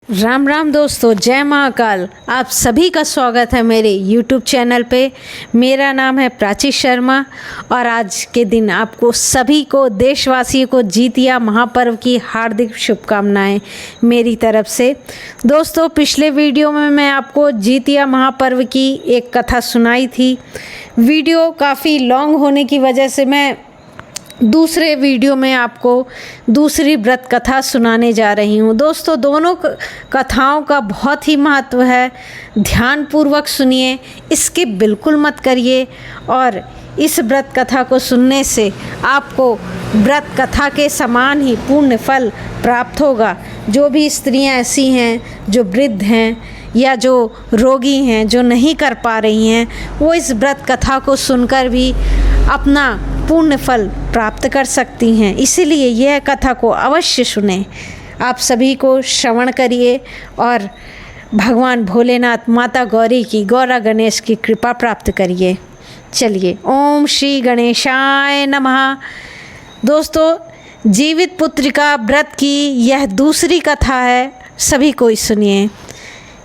राम राम दोस्तों, जय महाकाल। आप सभी का स्वागत है मेरे YouTube चैनल पे। मेरा नाम है प्राची शर्मा और आज के दिन आपको सभी को, देशवासियों को जीतिया महापर्व की हार्दिक शुभकामनाएं मेरी तरफ से। दोस्तों, पिछले वीडियो में मैं आपको जीतिया महापर्व की एक कथा सुनाई थी। वीडियो काफ़ी लॉन्ग होने की वजह से मैं दूसरे वीडियो में आपको दूसरी व्रत कथा सुनाने जा रही हूँ। दोस्तों, दोनों कथाओं का बहुत ही महत्व है। ध्यानपूर्वक सुनिए, स्किप बिल्कुल मत करिए और इस व्रत कथा को सुनने से आपको व्रत कथा के समान ही पुण्य फल प्राप्त होगा। जो भी स्त्रियाँ ऐसी हैं जो वृद्ध हैं या जो रोगी हैं, जो नहीं कर पा रही हैं, वो इस व्रत कथा को सुनकर भी अपना पूर्ण फल प्राप्त कर सकती हैं। इसीलिए यह कथा को अवश्य सुने। आप सभी को श्रवण करिए और भगवान भोलेनाथ, माता गौरी की, गौरा गणेश की कृपा प्राप्त करिए। चलिए, ओम श्री गणेशाय नमः। दोस्तों, जीवित पुत्रिका व्रत की यह दूसरी कथा है, सभी कोई सुनिए।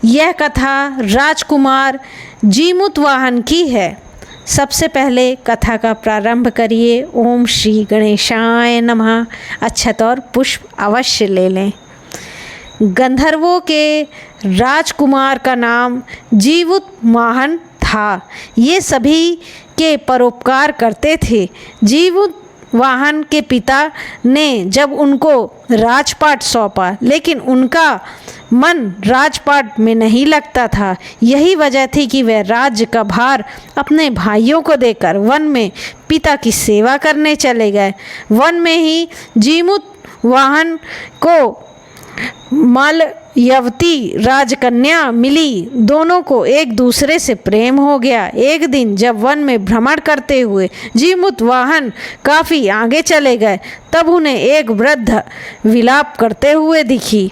यह कथा राजकुमार जीमूतवाहन की है। सबसे पहले कथा का प्रारंभ करिए। ओम श्री गणेशाय नमः। अक्षत और पुष्प अवश्य ले लें। गंधर्वों के राजकुमार का नाम जीमूतवाहन था। ये सभी के परोपकार करते थे। जीमूतवाहन के पिता ने जब उनको राजपाट सौंपा, लेकिन उनका मन राजपाट में नहीं लगता था। यही वजह थी कि वह राज्य का भार अपने भाइयों को देकर वन में पिता की सेवा करने चले गए। वन में ही जीमूतवाहन को मालयवती राजकन्या मिली। दोनों को एक दूसरे से प्रेम हो गया। एक दिन जब वन में भ्रमण करते हुए जीमूतवाहन काफ़ी आगे चले गए, तब उन्हें एक वृद्ध विलाप करते हुए दिखी।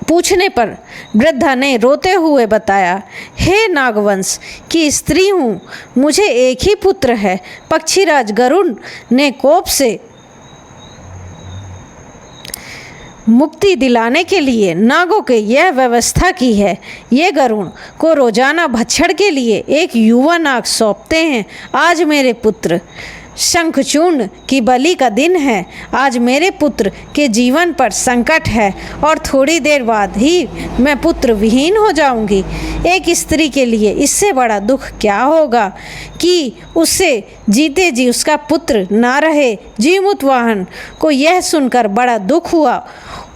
पूछने पर वृद्धा ने रोते हुए बताया, हे नागवंश की स्त्री हूँ, मुझे एक ही पुत्र है। पक्षीराज गरुड़ ने कोप से मुक्ति दिलाने के लिए नागों के यह व्यवस्था की है। ये गरुड़ को रोजाना भक्षण के लिए एक युवा नाग सौंपते हैं। आज मेरे पुत्र शंखचूर्ण की बलि का दिन है। आज मेरे पुत्र के जीवन पर संकट है और थोड़ी देर बाद ही मैं पुत्र विहीन हो जाऊंगी। एक स्त्री के लिए इससे बड़ा दुख क्या होगा कि उससे जीते जी उसका पुत्र ना रहे। जीमूतवाहन को यह सुनकर बड़ा दुख हुआ।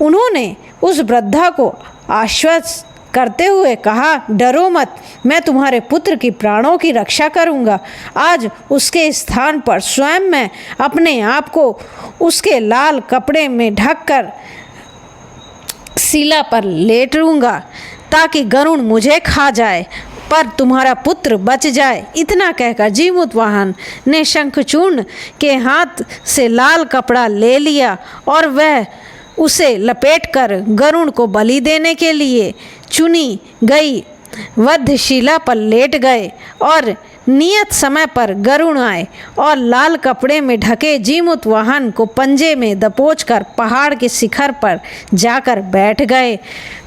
उन्होंने उस वृद्धा को आश्वस्त करते हुए कहा, डरो मत, मैं तुम्हारे पुत्र की प्राणों की रक्षा करूंगा। आज उसके स्थान पर स्वयं मैं अपने आप को उसके लाल कपड़े में ढककर शिला पर लेटूंगा ताकि गरुड़ मुझे खा जाए पर तुम्हारा पुत्र बच जाए। इतना कहकर जीमूतवाहन ने शंखचूर्ण के हाथ से लाल कपड़ा ले लिया और वह उसे लपेटकर गरुड़ को बलि देने के लिए चुनी गई वधशिला पर लेट गए और नियत समय पर गरुड़ आए और लाल कपड़े में ढके जीमूतवाहन को पंजे में दबोचकर पहाड़ के शिखर पर जाकर बैठ गए।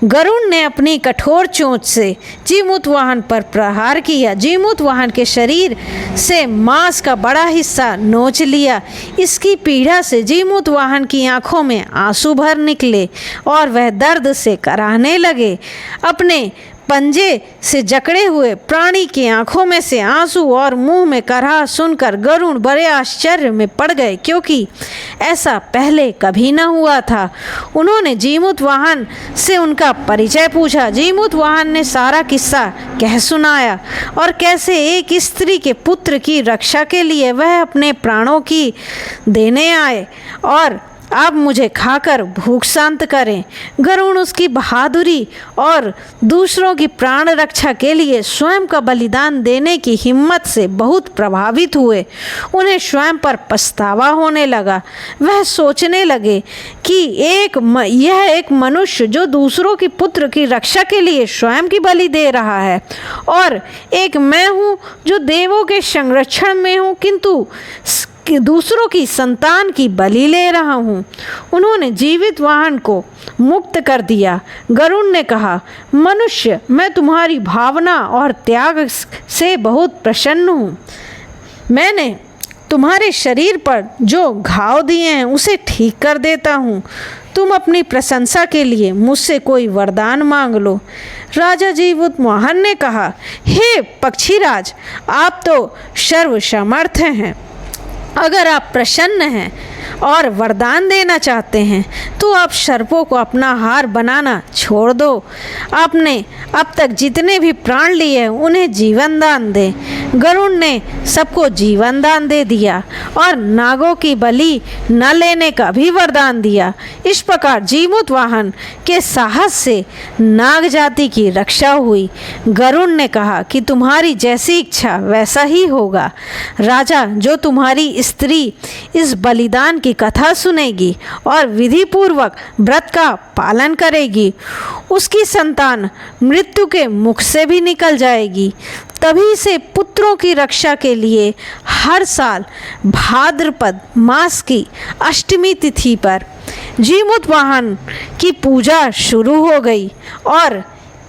गरुड़ ने अपनी कठोर चोंच से जीमूतवाहन पर प्रहार किया। जीमूतवाहन के शरीर से मांस का बड़ा हिस्सा नोच लिया। इसकी पीड़ा से जीमूतवाहन की आंखों में आंसू भर निकले और वह दर्द से कराहने लगे। अपने पंजे से जकड़े हुए प्राणी की आंखों में से आंसू और मुंह में कराह सुनकर गरुड़ बड़े आश्चर्य में पड़ गए, क्योंकि ऐसा पहले कभी न हुआ था। उन्होंने जीमूतवाहन से उनका परिचय पूछा। जीमूतवाहन ने सारा किस्सा कह सुनाया और कैसे एक स्त्री के पुत्र की रक्षा के लिए वह अपने प्राणों की देने आए और आप मुझे खाकर भूख शांत करें। गरुड़ उसकी बहादुरी और दूसरों की प्राण रक्षा के लिए स्वयं का बलिदान देने की हिम्मत से बहुत प्रभावित हुए। उन्हें स्वयं पर पछतावा होने लगा। वह सोचने लगे कि यह एक मनुष्य जो दूसरों की पुत्र की रक्षा के लिए स्वयं की बलि दे रहा है, और एक मैं हूँ जो देवों के संरक्षण में हूँ, दूसरों की संतान की बलि ले रहा हूँ। उन्होंने जीवित वाहन को मुक्त कर दिया। गरुड़ ने कहा, मनुष्य, मैं तुम्हारी भावना और त्याग से बहुत प्रसन्न हूँ। मैंने तुम्हारे शरीर पर जो घाव दिए हैं उसे ठीक कर देता हूँ। तुम अपनी प्रशंसा के लिए मुझसे कोई वरदान मांग लो। राजा जीवित वाहन ने कहा, हे पक्षीराज, आप तो सर्वसमर्थ हैं। अगर आप प्रसन्न हैं और वरदान देना चाहते हैं तो आप सर्पों को अपना हार बनाना छोड़ दो। आपने अब तक जितने भी प्राण लिए उन्हें जीवन दान दें। गरुड़ ने सबको जीवन दान दे दिया और नागों की बलि न लेने का भी वरदान दिया। इस प्रकार जीमूत वाहन के साहस से नाग जाति की रक्षा हुई। गरुड़ ने कहा कि तुम्हारी जैसी इच्छा वैसा ही होगा। राजा, जो तुम्हारी स्त्री इस बलिदान की कथा सुनेगी और विधि पूर्वक व्रत का पालन करेगी, उसकी संतान मृत्यु के मुख से भी निकल जाएगी। तभी से पुत्रों की रक्षा के लिए हर साल भाद्रपद मास की अष्टमी तिथि पर जीमूत वाहन की पूजा शुरू हो गई और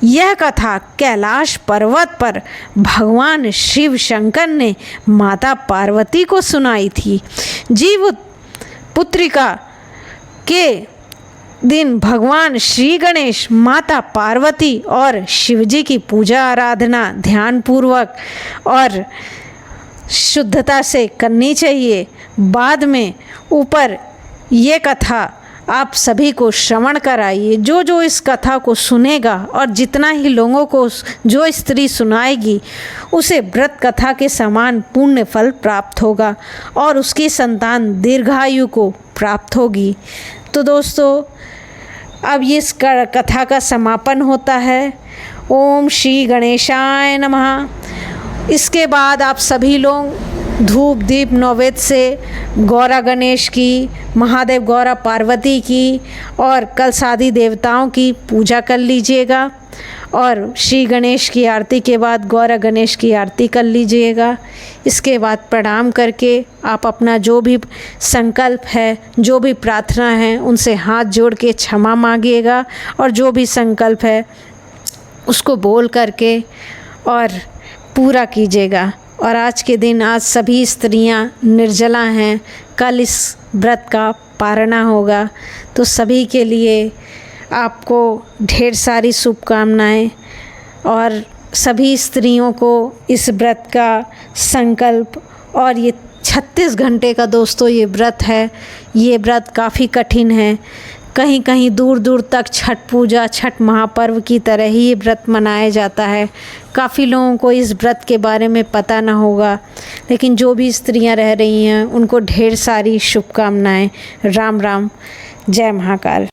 यह कथा कैलाश पर्वत पर भगवान शिव शंकर ने माता पार्वती को सुनाई थी। जीमूत पुत्रिका के दिन भगवान श्री गणेश, माता पार्वती और शिवजी की पूजा आराधना ध्यान पूर्वक और शुद्धता से करनी चाहिए। बाद में ऊपर ये कथा आप सभी को श्रवण कराइए। जो जो इस कथा को सुनेगा और जितना ही लोगों को जो स्त्री सुनाएगी उसे व्रत कथा के समान पुण्य फल प्राप्त होगा और उसकी संतान दीर्घायु को प्राप्त होगी। तो दोस्तों, अब इस कथा का समापन होता है। ओम श्री गणेशाय नमः। इसके बाद आप सभी लोग धूप दीप नैवेद्य से गौरा गणेश की, महादेव गौरा पार्वती की और कलशादि देवताओं की पूजा कर लीजिएगा और श्री गणेश की आरती के बाद गौरा गणेश की आरती कर लीजिएगा। इसके बाद प्रणाम करके आप अपना जो भी संकल्प है, जो भी प्रार्थना है, उनसे हाथ जोड़ के क्षमा मांगिएगा और जो भी संकल्प है उसको बोल करके और पूरा कीजिएगा। और आज के दिन आज सभी स्त्रियां निर्जला हैं, कल इस व्रत का पारणा होगा। तो सभी के लिए आपको ढेर सारी शुभकामनाएं और सभी स्त्रियों को इस व्रत का संकल्प। और ये 36 घंटे का दोस्तों ये व्रत है। ये व्रत काफ़ी कठिन है। कहीं कहीं दूर दूर तक छठ पूजा, छठ महापर्व की तरह ही ये व्रत मनाया जाता है। काफ़ी लोगों को इस व्रत के बारे में पता ना होगा, लेकिन जो भी स्त्रियां रह रही हैं उनको ढेर सारी शुभकामनाएं। राम राम, जय महाकाल।